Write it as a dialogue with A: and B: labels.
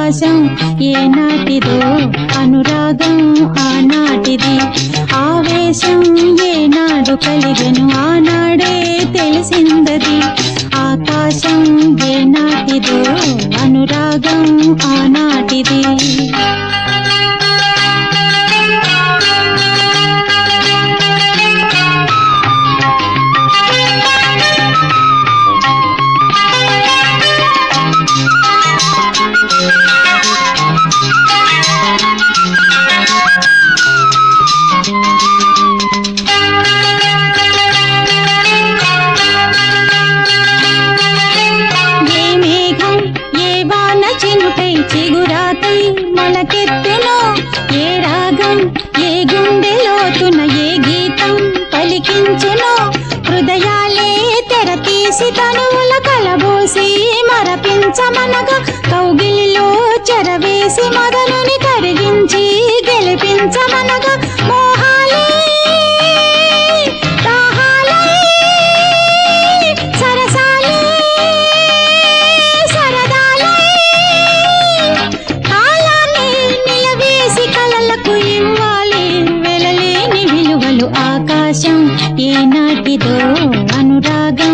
A: ఆకాశం ఏనాటిదో అనురాగం ఆనాటిది ఆవేశం ఏనాడు కలిగెను ఆనాడే తెలిసిందది ఆకాశం ఏనాటిదో అనురాగం ఆనాటిది చిగురాతై మొలకెత్తునో ఏ రాగం ఏ గుండెలోతున ఏ గీతం పలికించునో హృదయాలే తెరతీసి తనువుల కలబోసి మరపించమనగా కౌగిలిలో చెరవేసి మొదలుని కరిగించి గెలిపించమనగా మోహాలే ఆకాశం ఏనాటిదో అనురాగం